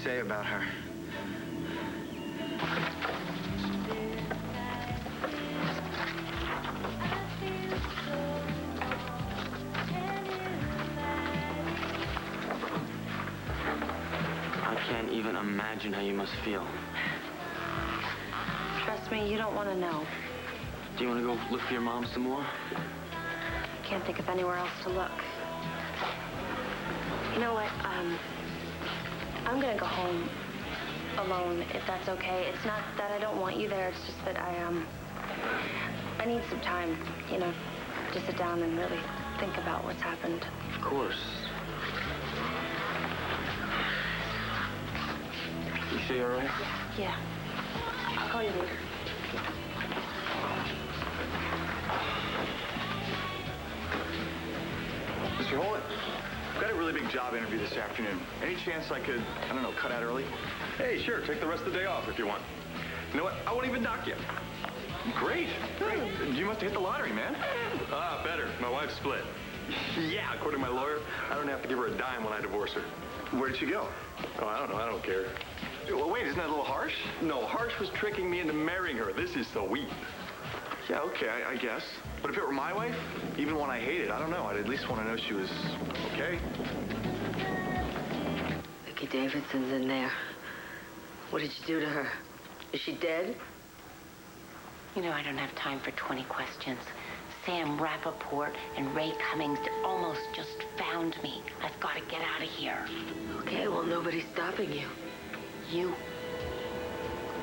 say about her? I can't even imagine how you must feel. Trust me, you don't want to know. Do you want to go look for your mom some more? Can't think of anywhere else to look. You know what? I'm gonna go home alone, if that's okay. It's not that I don't want you there. It's just that I need some time, you know, to sit down and really think about what's happened. Of course. You sure you're all right? Yeah. I'll call you later. Mr. Oltl, I've got a really big job interview this afternoon. Any chance I could, I don't know, cut out early? Hey, sure. Take the rest of the day off if you want. You know what? I won't even dock you. Great. You must have hit the lottery, man. Ah, better. My wife split. Yeah, according to my lawyer, I don't have to give her a dime when I divorce her. Where did she go? Oh, I don't know. I don't care. Well, wait, isn't that a little harsh? No, Harsh was tricking me into marrying her. This is sweet. Yeah, okay, I guess. But if it were my wife, even one I hated, I don't know. I'd at least want to know she was okay. Vicki Davidson's in there. What did you do to her? Is she dead? You know, I don't have time for 20 questions. Sam Rappaport and Ray Cummings almost just found me. I've got to get out of here. Okay, well, nobody's stopping you. You.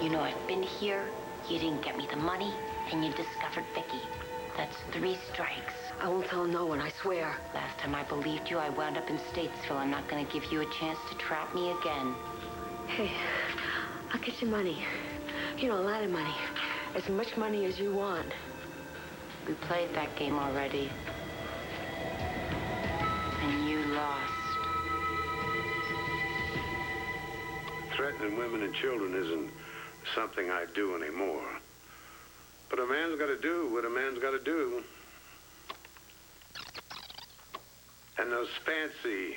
You know, I've been here, you didn't get me the money, and you discovered Vicki. That's 3 strikes. I won't tell no one, I swear. Last time I believed you, I wound up in Statesville. I'm not going to give you a chance to trap me again. Hey, I'll get you money. You know, a lot of money. As much money as you want. We played that game already. And you lost. Threatening women and children isn't something I do anymore. But a man's got to do what a man's got to do. And those fancy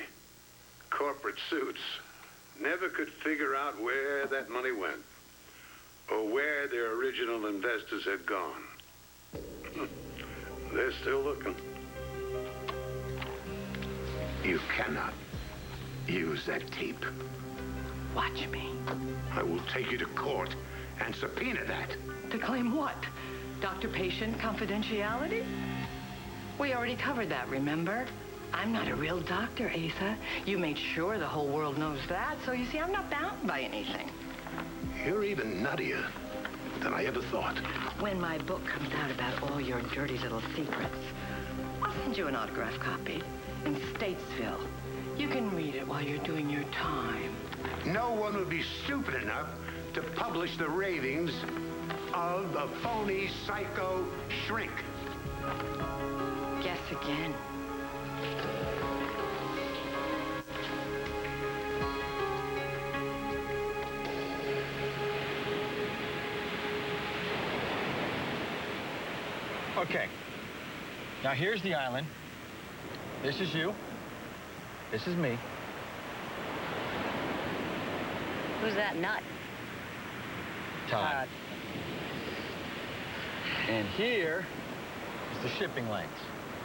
corporate suits never could figure out where that money went or where their original investors had gone. They're still looking. You cannot use that tape. Watch me. I will take you to court and subpoena that. To claim what? Doctor-patient confidentiality? We already covered that, remember? I'm not a real doctor, Asa. You made sure the whole world knows that, so you see, I'm not bound by anything. You're even nuttier than I ever thought. When my book comes out about all your dirty little secrets, I'll send you an autographed copy in Statesville. You can read it while you're doing your time. No one would be stupid enough to publish the ravings of a phony psycho shrink. Guess again. Okay. Now here's the island. This is you. This is me. Who's that nut? Todd. And here is the shipping lanes.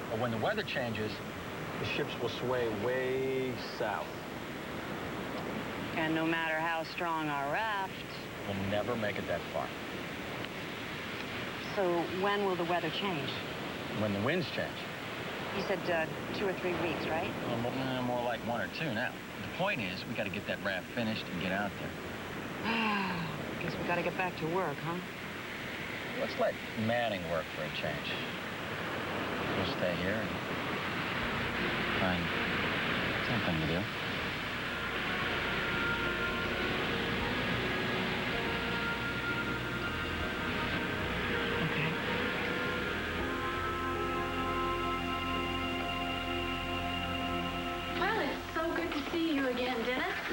But when the weather changes, the ships will sway way south. And no matter how strong our raft... We'll never make it that far. So when will the weather change? When the winds change. You said 2 or 3 weeks, right? Well, more like 1 or 2 now. The point is, we got to get that raft finished and get out there. Guess we got to get back to work, huh? Let's let Manning work for a change. We'll stay here and find something to do.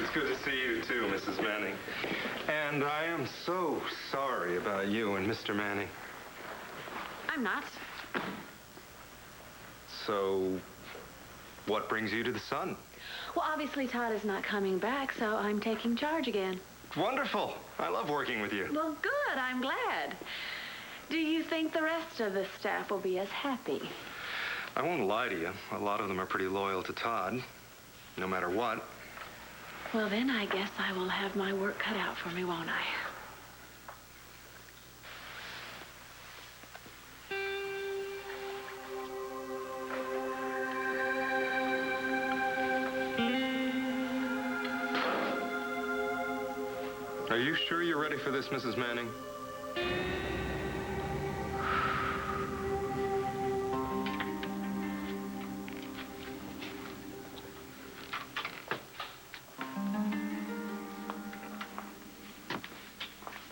It's good to see you, too, Mrs. Manning. And I am so sorry about you and Mr. Manning. I'm not. So, What brings you to the Sun? Well, obviously Todd is not coming back, so I'm taking charge again. Wonderful. I love working with you. Well, good. I'm glad. Do you think the rest of the staff will be as happy? I won't lie to you. A lot of them are pretty loyal to Todd, no matter what. Well, then I guess I will have my work cut out for me, won't I? Are you sure you're ready for this, Mrs. Manning?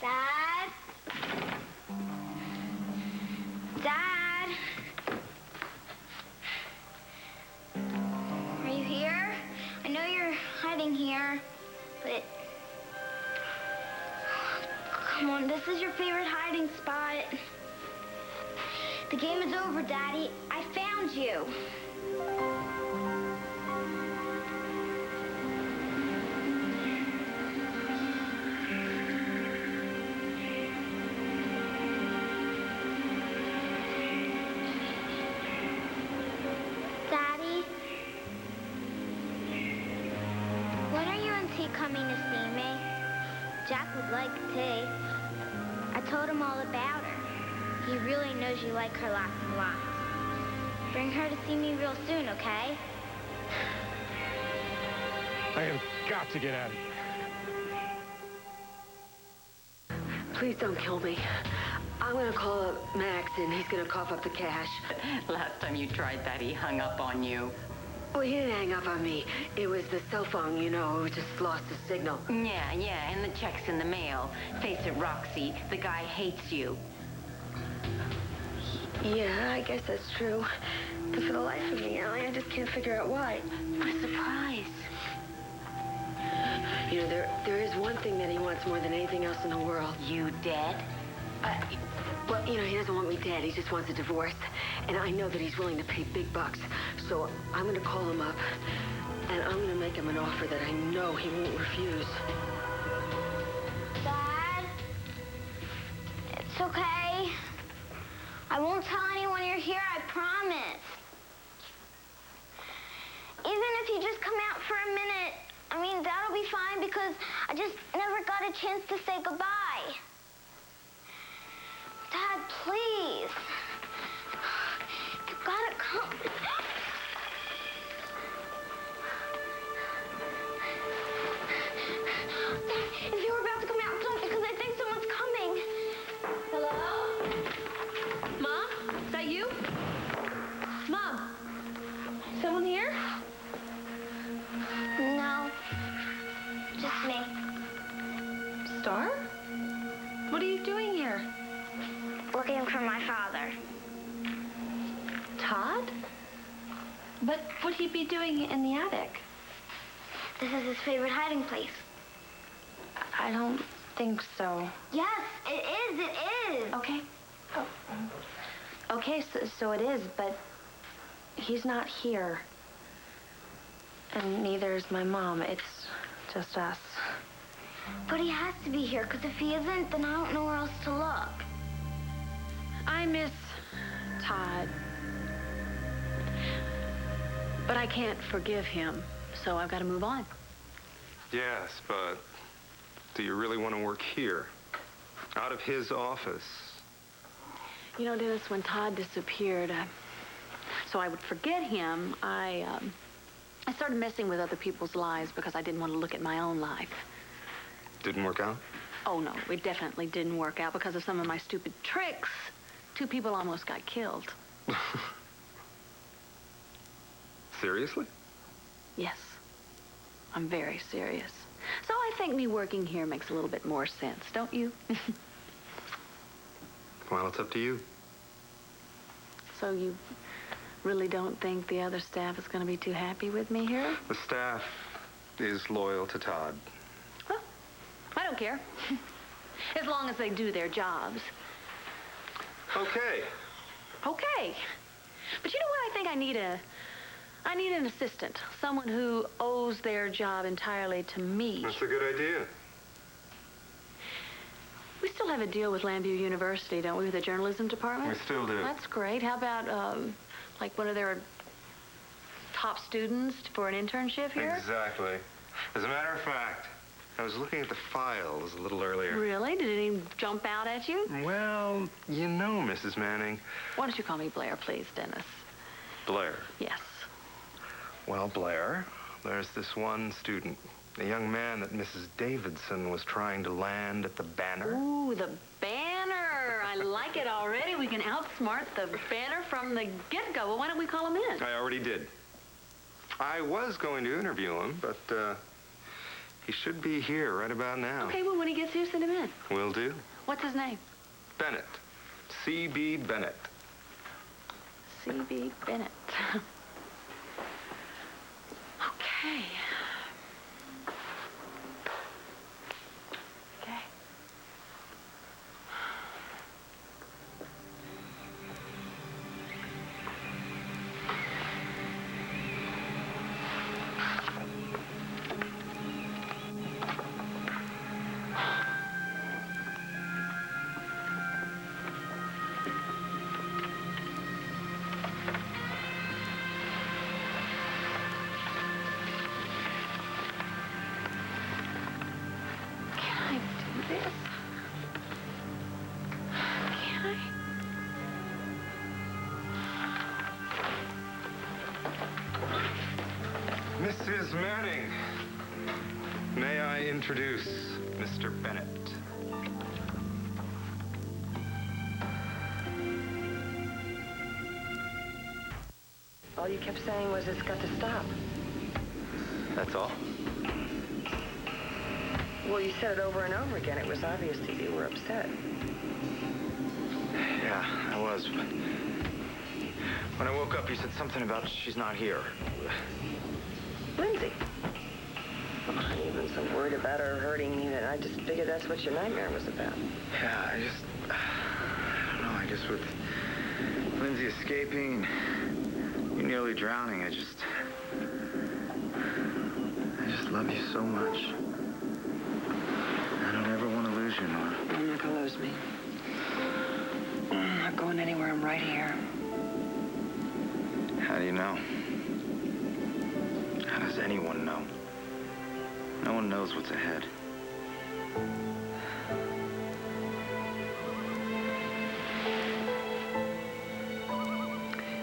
Dad? Dad? Are you here? I know you're hiding here, but... Come on, this is your favorite hiding spot. The game is over, Daddy. I found you. Daddy? When are you and T coming to see me? Jack would like tea. I told him all about her. He really knows you like her lots and lots. Bring her to see me real soon, okay? I have got to get out of here. Please don't kill me. I'm gonna call up Max, and he's gonna cough up the cash. Last time you tried that, he hung up on you. Oh, he didn't hang up on me. It was the cell phone, you know, it just lost the signal. Yeah, and the check's in the mail. Face it, Roxy, the guy hates you. Yeah, I guess that's true. But for the life of me, Allie, I just can't figure out why. I'm surprised. You know, there is one thing that he wants more than anything else in the world. You dead? Well, you know, he doesn't want me dead. He just wants a divorce. And I know that he's willing to pay big bucks. So I'm going to call him up, and I'm going to make him an offer that I know he won't refuse. Dad? It's okay. I won't tell anyone you're here, I promise. Even if you just come out for a minute, I mean, that'll be fine because I just never got a chance to say goodbye. Dad, please. You gotta come. If you were about to come out, don't, because I think someone's coming. Hello? Mom? Is that you? Mom? Someone here? No. Just me. Star? What are you doing here? Looking for my father. Todd? What would he be doing in the attic? This is his favorite hiding place. I don't think so. Yes, it is. It is. Okay. Oh. Okay, so it is, but he's not here. And neither is my mom. It's just us. But he has to be here, because if he isn't, then I don't know where else to look. I miss Todd. But I can't forgive him, so I've got to move on. Yes, but do you really want to work here? Out of his office? You know, Dennis, when Todd disappeared, so I would forget him, I started messing with other people's lives because I didn't want to look at my own life. Didn't work out? Oh, no, it definitely didn't work out because of some of my stupid tricks. 2 people almost got killed. Seriously? Yes, I'm very serious. So I think me working here makes a little bit more sense, don't you? Well, it's up to you. So you really don't think the other staff is going to be too happy with me here? The staff is loyal to Todd. Well, I don't care. As long as they do their jobs. Okay. Okay. But you know what? I think I need I need an assistant, someone who owes their job entirely to me. That's a good idea. We still have a deal with Lambview University, don't we, with the journalism department? We still do. That's great. How about, like one of their top students for an internship here? Exactly. As a matter of fact, I was looking at the files a little earlier. Really? Did anything jump out at you? Well, you know, Mrs. Manning. Why don't you call me Blair, please, Dennis? Blair. Yes. Well, Blair, there's this one student, a young man that Mrs. Davidson was trying to land at the Banner. Ooh, the Banner. I like it already. We can outsmart the Banner from the get-go. Well, why don't we call him in? I already did. I was going to interview him, but he should be here right about now. Okay, well, when he gets here, send him in. Will do. What's his name? Bennett. C.B. Bennett. C.B. Bennett. Okay. Okay. Mrs. Manning, may I introduce Mr. Bennett? All you kept saying was it's got to stop. That's all? Well, you said it over and over again. It was obvious that you were upset. Yeah, I was, but when I woke up, you said something about she's not here. Lindsay. I'm not even so worried about her hurting me that I just figured that's what your nightmare was about. Yeah, I don't know, I guess with Lindsay escaping and you nearly drowning, I just love you so much. I don't ever want to lose you, Nora. You're not gonna lose me. I'm not going anywhere. I'm right here. How do you know? How does anyone know? No one knows what's ahead.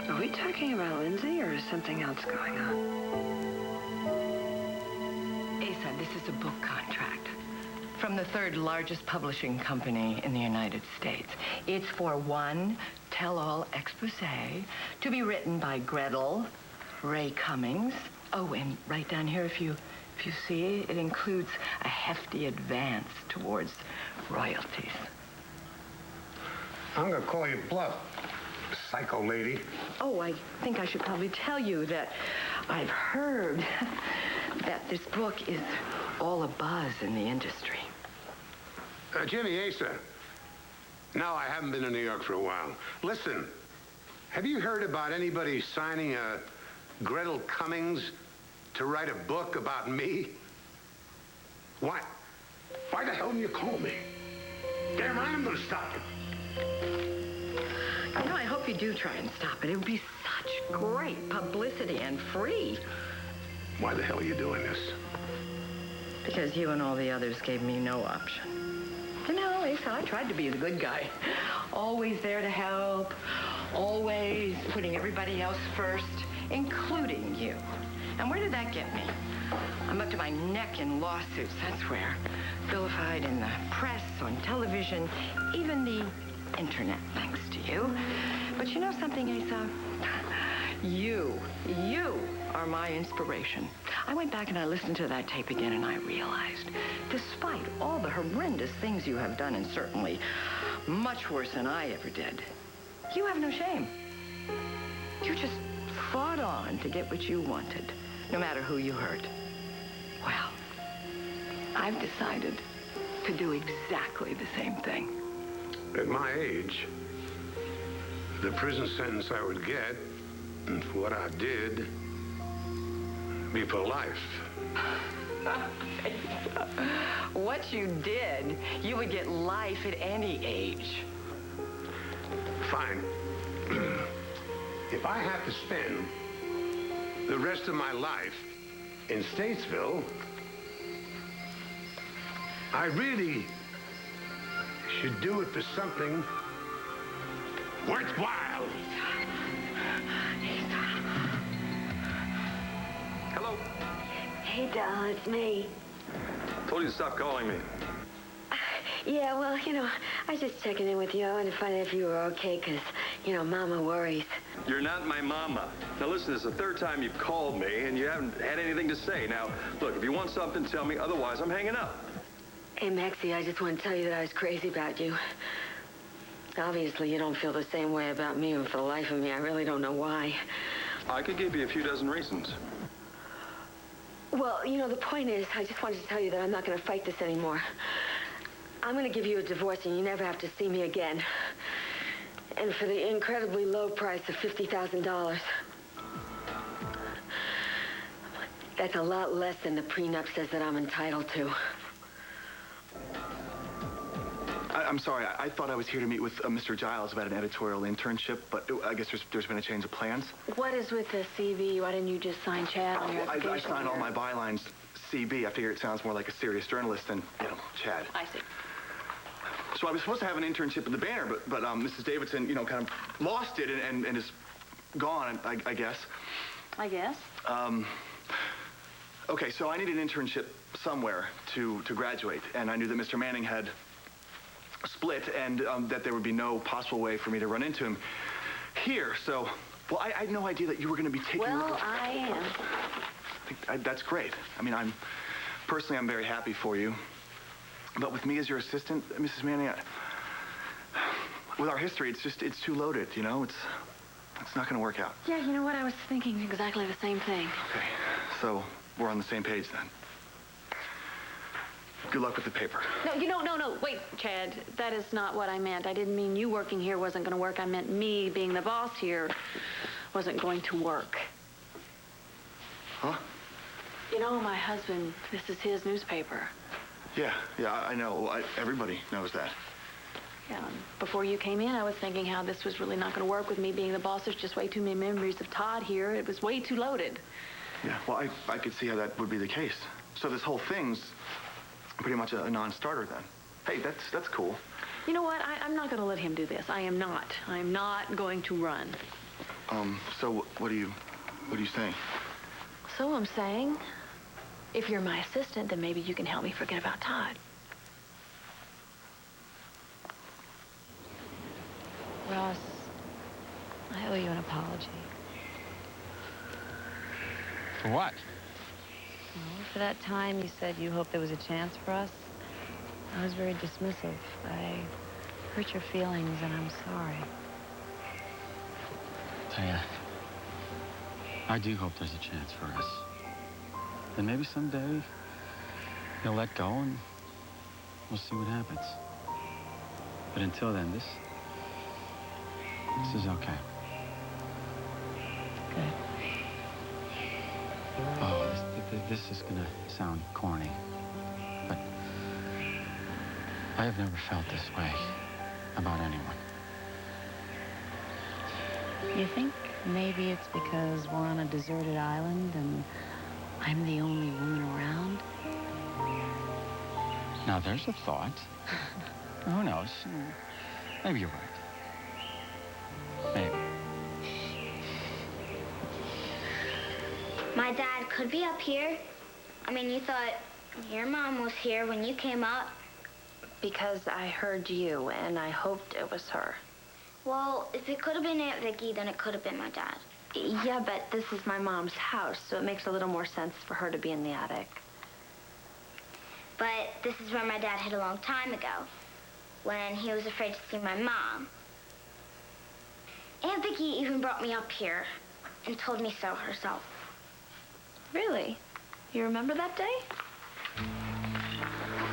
Are we talking about Lindsay, or is something else going on? Asa, this is a book contract from the third largest publishing company in the United States. It's for one tell-all expose to be written by Gretel Ray Cummings. Oh, and right down here, if you see, it includes a hefty advance towards royalties. I'm gonna call you bluff, psycho lady. Oh, I think I should probably tell you that I've heard that this book is all abuzz in the industry. Jimmy, Asa. No, I haven't been in New York for a while. Listen, have you heard about anybody signing a Gretel Cummings to write a book about me? Why the hell didn't you call me? Damn right I'm gonna stop it. You know, I hope you do try and stop it. It would be such great publicity and free. Why the hell are you doing this? Because you and all the others gave me no option. You know, Asa, I tried to be the good guy. Always there to help. Always putting everybody else first, including you. And where did that get me? I'm up to my neck in lawsuits, that's where. Vilified in the press, on television, even the internet, thanks to you. But you know something, Asa? You are my inspiration. I went back and I listened to that tape again and I realized, despite all the horrendous things you have done, and certainly much worse than I ever did, you have no shame. You just fought on to get what you wanted, no matter who you hurt. Well, I've decided to do exactly the same thing. At my age, the prison sentence I would get, and for what I did, be for life. What you did, you would get life at any age. Fine. If I have to spend the rest of my life in Statesville, I really should do it for something worthwhile. Hello. Hey, doll, it's me. Told you to stop calling me. Yeah, well, I was just checking in with you. I wanted to find out if you were okay, because, Mama worries. You're not my mama. Now listen, this is the third time you've called me and you haven't had anything to say. Now, look, if you want something, tell me. Otherwise, I'm hanging up. Hey, Maxie, I just want to tell you that I was crazy about you. Obviously, you don't feel the same way about me, and for the life of me, I really don't know why. I could give you a few dozen reasons. Well, the point is, I just wanted to tell you that I'm not going to fight this anymore. I'm going to give you a divorce, and you never have to see me again. And for the incredibly low price of $50,000. That's a lot less than the prenup says that I'm entitled to. I'm sorry. I thought I was here to meet with Mr. Giles about an editorial internship, but I guess there's been a change of plans. What is with the CV? Why didn't you just sign Chad on your application? I signed all my bylines CB. I figure it sounds more like a serious journalist than, Chad. I see. So I was supposed to have an internship at the Banner, but Mrs. Davidson, kind of lost it and is gone, I guess. I guess. Okay, so I needed an internship somewhere to graduate, and I knew that Mr. Manning had split and that there would be no possible way for me to run into him here. So, well, I had no idea that you were going to be taking... Well, I am. That's great. I mean, I'm very happy for you. But with me as your assistant, Mrs. Manning, with our history, it's too loaded, It's not going to work out. Yeah, you know what? I was thinking exactly the same thing. Okay, so we're on the same page then. Good luck with the paper. No. Wait, Chad. That is not what I meant. I didn't mean you working here wasn't going to work. I meant me being the boss here wasn't going to work. Huh? My husband, this is his newspaper. Yeah, I know. Everybody knows that. Yeah, before you came in, I was thinking how this was really not going to work with me being the boss. There's just way too many memories of Todd here. It was way too loaded. Yeah, well, I could see how that would be the case. So this whole thing's pretty much a non-starter then. Hey, that's cool. You know what? I'm not going to let him do this. I am not. I'm not going to run. So what are you saying? So I'm saying, if you're my assistant, then maybe you can help me forget about Todd. Ross, I owe you an apology. For what? Well, for that time you said you hoped there was a chance for us. I was very dismissive. I hurt your feelings, and I'm sorry. Tell ya, I do hope there's a chance for us. And maybe someday he'll let go and we'll see what happens. But until then, this is okay. Good. Oh, this is gonna sound corny, but I have never felt this way about anyone. You think maybe it's because we're on a deserted island and I'm the only woman around? Now, there's a thought. Who knows? Maybe you're right. Maybe. My dad could be up here. I mean, you thought your mom was here when you came up. Because I heard you, and I hoped it was her. Well, if it could have been Aunt Vicky, then it could have been my dad. Yeah, but this is my mom's house, so it makes a little more sense for her to be in the attic. But this is where my dad hid a long time ago, when he was afraid to see my mom. Aunt Vicky even brought me up here and told me so herself. Really? You remember that day?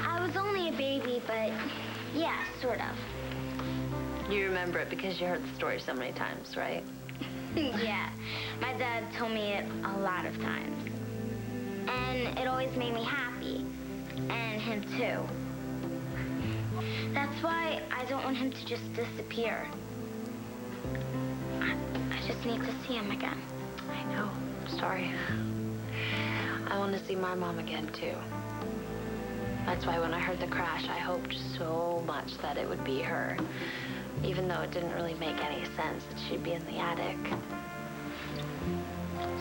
I was only a baby, but yeah, sort of. You remember it because you heard the story so many times, right? Yeah, my dad told me it a lot of times. it always made me happy. And him too. That's why I don't want him to just disappear. I just need to see him again. I know. Sorry. I want to see my mom again, too. That's why when I heard the crash, I hoped so much that it would be her. Even though it didn't really make any sense that she'd be in the attic.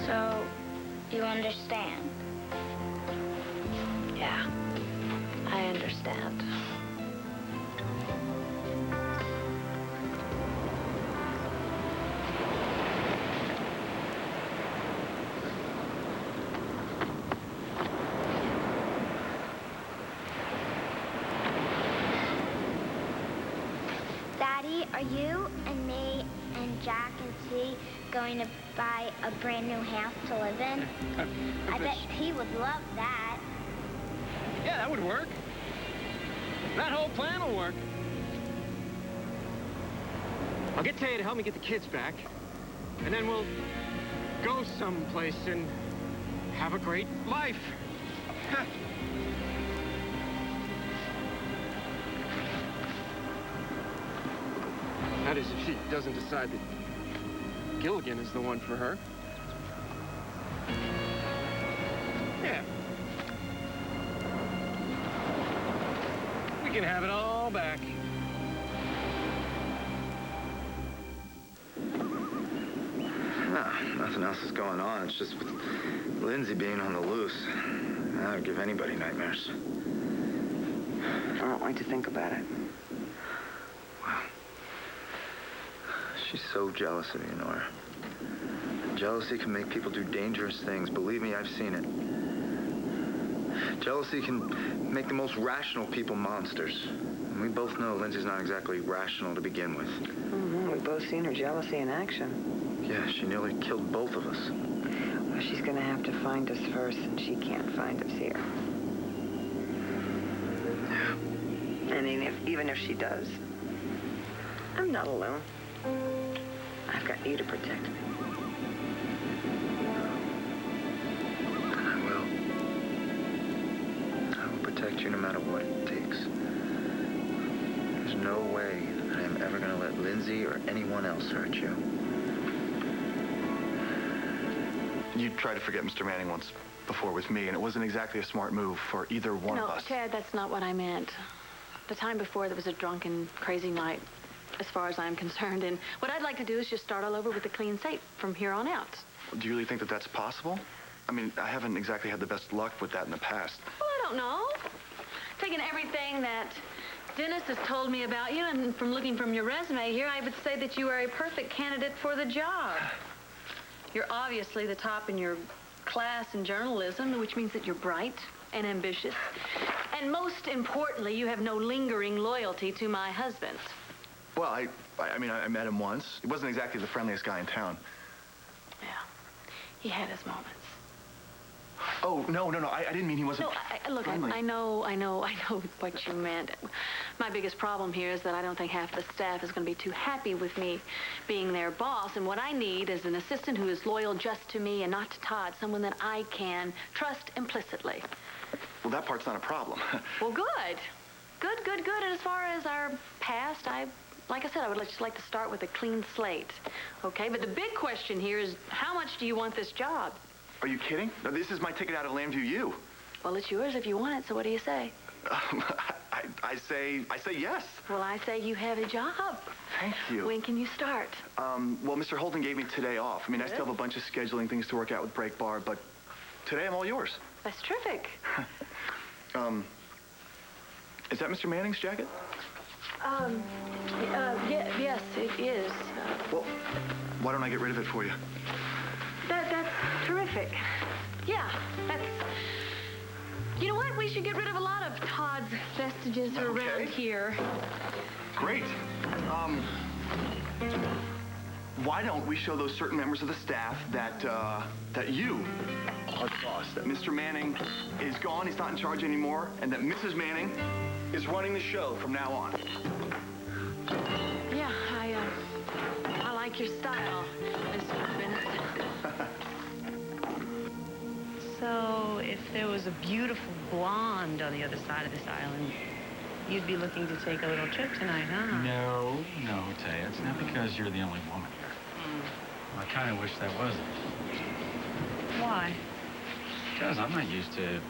So, you understand? Yeah, I understand. Daddy, are you and me and Jack and T going to buy a brand new house to live in? I bet he would love that. Yeah, that would work. That whole plan will work. I'll get Taya to help me get the kids back. And then we'll go someplace and have a great life. That is, if she doesn't decide that Gilligan is the one for her. Yeah. We can have it all back. No, nothing else is going on. It's just with Lindsay being on the loose. That would give anybody nightmares. I don't like to think about it. Wow. She's so jealous of you, Nora. Jealousy can make people do dangerous things. Believe me, I've seen it. Jealousy can make the most rational people monsters. And we both know Lindsay's not exactly rational to begin with. Mm-hmm. We've both seen her jealousy in action. Yeah, she nearly killed both of us. Well, she's gonna have to find us first, and she can't find us here. Yeah. And even if she does, I'm not alone. I've got you to protect me. And I will. I will protect you no matter what it takes. There's no way that I am ever going to let Lindsay or anyone else hurt you. You tried to forget Mr. Manning once before with me, and it wasn't exactly a smart move for either one of us. No, Chad, that's not what I meant. The time before, there was a drunken, crazy night, as far as I'm concerned. And what I'd like to do is just start all over with a clean slate from here on out. Do you really think that that's possible? I mean, I haven't exactly had the best luck with that in the past. Well, I don't know. Taking everything that Dennis has told me about you, and from looking from your resume here, I would say that you are a perfect candidate for the job. You're obviously the top in your class in journalism, which means that you're bright and ambitious. And most importantly, you have no lingering loyalty to my husband. Well, I mean, I met him once. He wasn't exactly the friendliest guy in town. Yeah, he had his moments. Oh, no, I didn't mean he wasn't Look, friendly. I know what you meant. My biggest problem here is that I don't think half the staff is going to be too happy with me being their boss. And what I need is an assistant who is loyal just to me and not to Todd, someone that I can trust implicitly. Well, that part's not a problem. Well, good. Good. And as far as our past, like I said, I would just like to start with a clean slate. Okay, but the big question here is, how much do you want this job? Are you kidding? No, this is my ticket out of Lambview U. Well, it's yours if you want it, so what do you say? I say yes. Well, I say you have a job. Thank you. When can you start? Well, Mr. Holden gave me today off. I mean, I still have a bunch of scheduling things to work out with Break Bar, but today I'm all yours. That's terrific. Is that Mr. Manning's jacket? Yes, it is. Well, why don't I get rid of it for you? That's terrific. Yeah, that's... You know what? We should get rid of a lot of Todd's vestiges around here. Great. Why don't we show those certain members of the staff that you are the boss, that Mr. Manning is gone, he's not in charge anymore, and that Mrs. Manning is running the show from now on. Yeah, I like your style, Mr. Bennett. So, if there was a beautiful blonde on the other side of this island, you'd be looking to take a little trip tonight, huh? No, Taya. It's not because you're the only woman here. I kind of wish that wasn't. Why? Because I'm not used to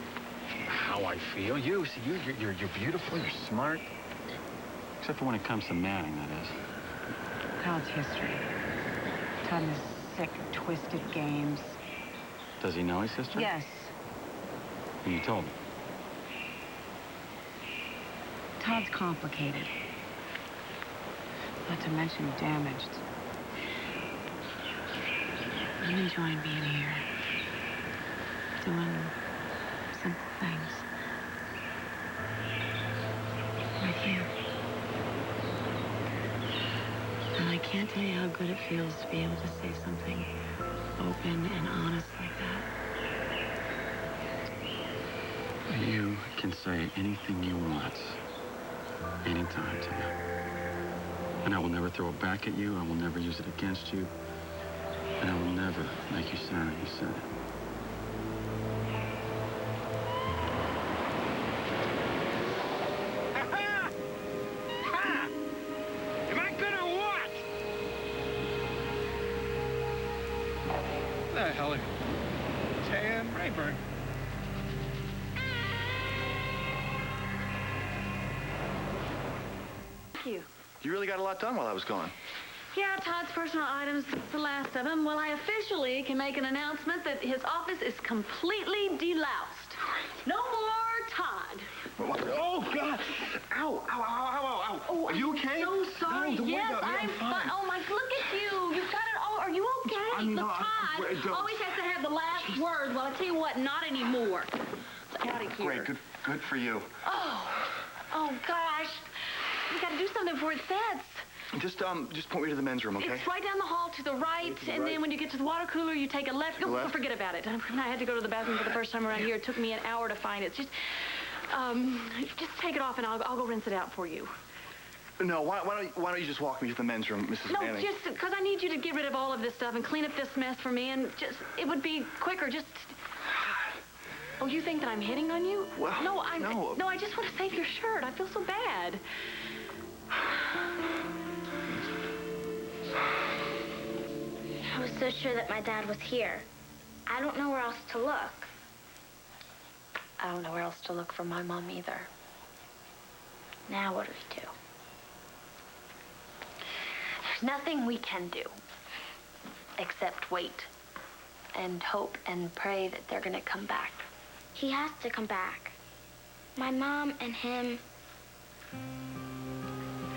how I feel. You're beautiful, you're smart. Except for when it comes to Manning, that is. Todd's history. Todd and his sick, twisted games. Does he know his sister? Yes. And you told him? Todd's complicated. Not to mention damaged. I'm enjoying being here. Doing simple things. With you. And I can't tell you how good it feels to be able to say something open and honest like that. You can say anything you want. Anytime, Taya. And I will never throw it back at you. I will never use it against you. And I will never make you sound you said it. Am I good or what? The hell are Taya and Rayburn? Thank you. You really got a lot done while I was gone. Yeah, Todd's personal items, the last of them. Well, I officially can make an announcement that his office is completely deloused. No more Todd. Oh, God. Ow, ow, ow, ow, ow. Oh, Are you okay? I'm so sorry. No, don't worry Yes, about me. I'm fine. Oh, my, look at you. You've got it all. Are you okay? I'm look, not. Todd always has to have the last word. Well, I tell you what, not anymore. It's out of here. Great, good for you. Oh, gosh. We got to do something before it sets. Just point me to the men's room, okay? It's right down the hall to the right, and then when you get to the water cooler, you take a left. No, forget about it. I had to go to the bathroom for the first time around here. It took me an hour to find it. Just take it off, and I'll go rinse it out for you. No, why don't you just walk me to the men's room, Mrs. No, Manning? just because I need you to get rid of all of this stuff and clean up this mess for me, and it would be quicker. Oh, you think that I'm hitting on you? Well, no, I just want to save your shirt. I feel so bad. I was so sure that my dad was here. I don't know where else to look. I don't know where else to look for my mom either. Now what do we do? There's nothing we can do except wait and hope and pray that they're gonna come back. He has to come back. My mom and him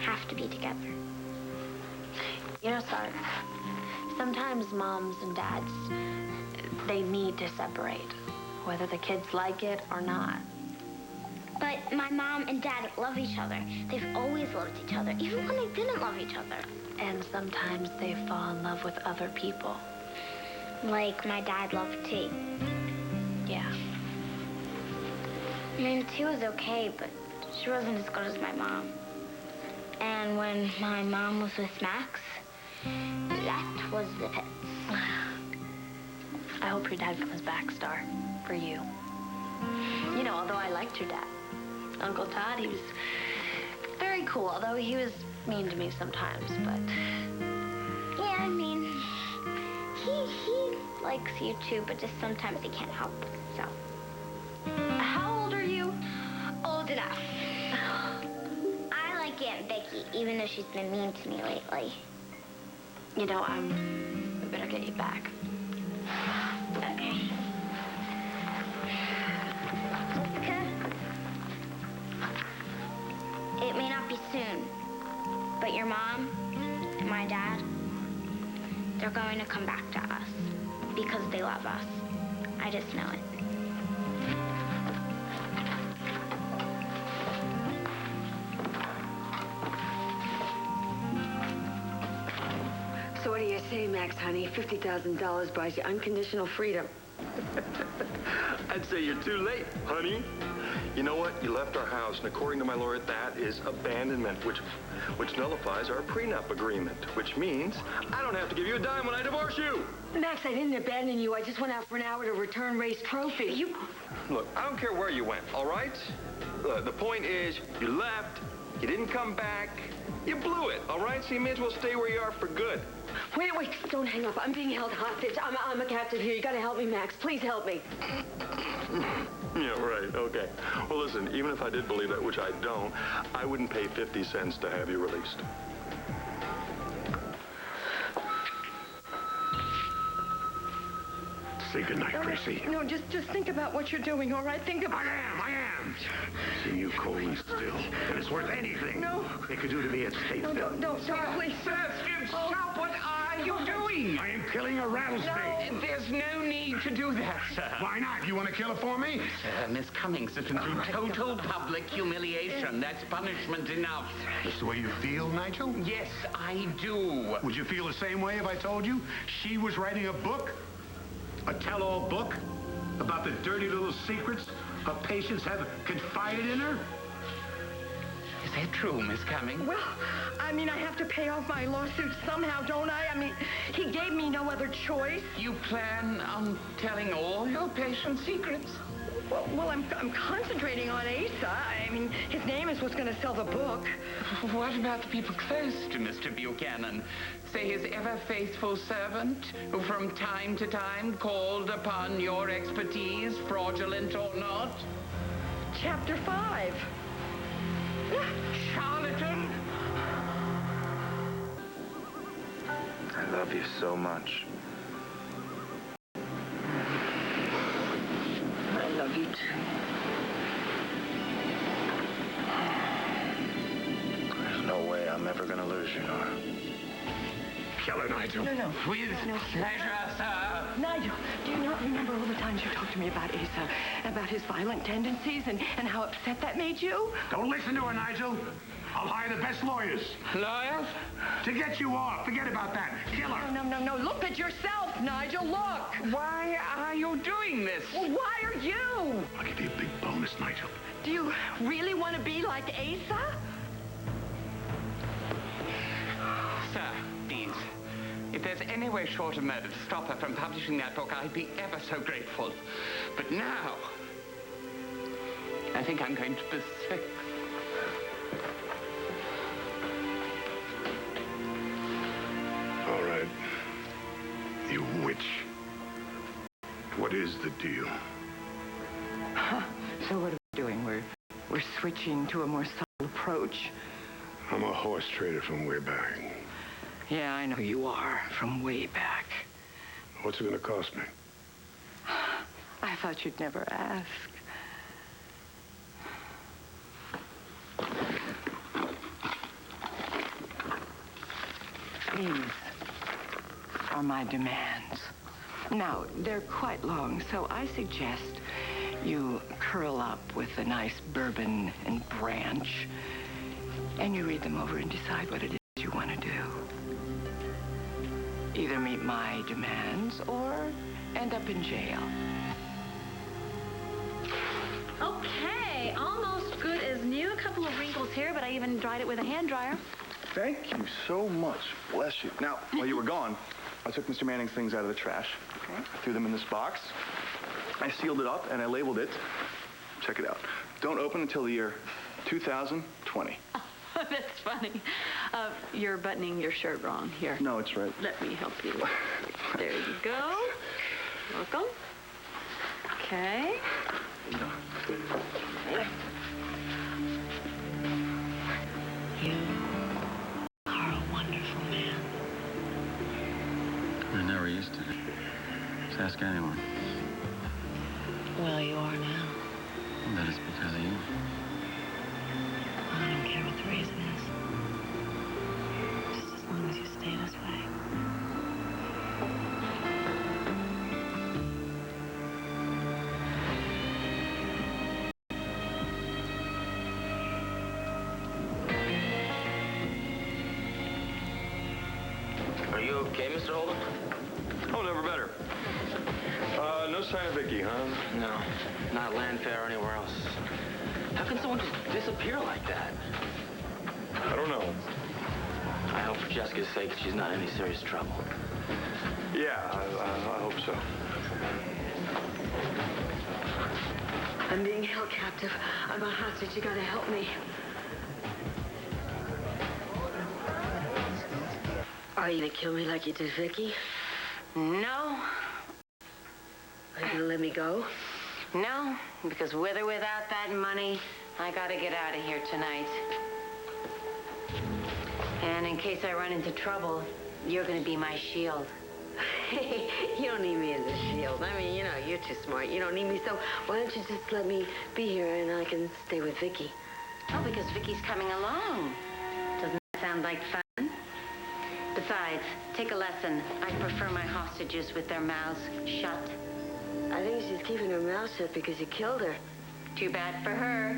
have to be together. You know, Sarge, sometimes moms and dads, they need to separate, whether the kids like it or not. But my mom and dad love each other. They've always loved each other, even when they didn't love each other. And sometimes they fall in love with other people. Like my dad loved T. Yeah. I mean, T was okay, but she wasn't as good as my mom. And when my mom was with Max, that was the pits. I hope your dad comes back, Star, for you. You know, although I liked your dad, Uncle Todd, he was very cool, although he was mean to me sometimes, but... Yeah, I mean, he likes you too, but just sometimes he can't help it, so. How old are you? Old enough. I like Aunt Vicky, even though she's been mean to me lately. You know, we better get you back. Okay. It may not be soon, but your mom and my dad, they're going to come back to us because they love us. I just know it. So what do you say, Max, honey? $50,000 buys you unconditional freedom. I'd say you're too late, honey. You know what? You left our house, and according to my lawyer, that is abandonment, which nullifies our prenup agreement, which means I don't have to give you a dime when I divorce you. Max, I didn't abandon you. I just went out for an hour to return Ray's trophy. Look, I don't care where you went, all right? The point is, you left, you didn't come back, you blew it, all right? So you may as well stay where you are for good. Wait, don't hang up. I'm being held hostage. I'm a captive here. You gotta help me, Max. Please help me. Yeah, right, okay. Well, listen, even if I did believe that, which I don't, I wouldn't pay 50 cents to have you released. Say goodnight, Gracie. No, just think about what you're doing, all right? Think about... I am. See you cold and still. And it's worth anything. No. They could do to me at Statesville. No, don't, please. Stop! What are you doing? I am killing a rattlesnake. No, there's no need to do that, sir. Why not? You want to kill it for me? Miss Cummings has been through total public humiliation. That's punishment enough. That's the way you feel, Nigel? Yes, I do. Would you feel the same way if I told you she was writing a book? A tell-all book about the dirty little secrets her patients have confided in her? Is that true, Miss Cummings? Well, I mean, I have to pay off my lawsuit somehow, don't I? I mean, he gave me no other choice. You plan on telling all your patients' secrets? Well, I'm concentrating on Asa. I mean, his name is what's going to sell the book. What about the people close to Mr. Buchanan? Say his ever-faithful servant, who from time to time called upon your expertise, fraudulent or not? Chapter 5. Charlatan! I love you so much. I love you, too. There's no way I'm ever gonna lose you, Nora. Kill her, Nigel. No. With pleasure, sir. Nigel, do you not remember all the times you talked to me about Asa, about his violent tendencies and how upset that made you? Don't listen to her, Nigel. I'll hire the best lawyers. Lawyers? To get you off. Forget about that. Kill her. No. Look at yourself, Nigel. Look. Why are you doing this? Well, why are you? I'll give you a big bonus, Nigel. Do you really want to be like Asa? Sir, please. If there's any way short of murder to stop her from publishing that book, I'd be ever so grateful. But now, I think I'm going to persist. All right. You witch. What is the deal? So what are we doing? We're switching to a more subtle approach. I'm a horse trader from way back. Yeah, I know you are, from way back. What's it gonna cost me? I thought you'd never ask. These are my demands. Now, they're quite long, so I suggest you curl up with a nice bourbon and branch, and you read them over and decide what it is you want to do. Either meet my demands or end up in jail. Okay, almost good as new. A couple of wrinkles here, but I even dried it with a hand dryer. Thank you so much. Bless you. Now, while you were gone, I took Mr. Manning's things out of the trash. Okay. I threw them in this box. I sealed it up, and I labeled it. Check it out. Don't open until the year 2020. That's funny. You're buttoning your shirt wrong here. No, it's right. Let me help you. There you go. Welcome. Okay. You are a wonderful man. I never used to. Just ask anyone. Well, you are now. That is because of you. I don't care what the reason is. Just as long as you stay this way. Are you okay, Mr. Oltl? Oh, never better. No sign of Vicky, huh? No. not land fare or anywhere else. How can someone just disappear like that? I don't know. I hope for Jessica's sake she's not in any serious trouble. Yeah, I hope so. I'm being held captive. I'm a hostage. You gotta help me. Are you gonna kill me like you did Vicky? No. Are you gonna let me go? No, because with or without that money, I gotta get out of here tonight. And in case I run into trouble, you're gonna be my shield. Hey, you don't need me as a shield. I mean, you know, you're too smart. You don't need me, so why don't you just let me be here and I can stay with Vicky? Oh, because Vicky's coming along. Doesn't that sound like fun? Besides, take a lesson. I prefer my hostages with their mouths shut. I think she's keeping her mouth shut because you killed her. Too bad for her.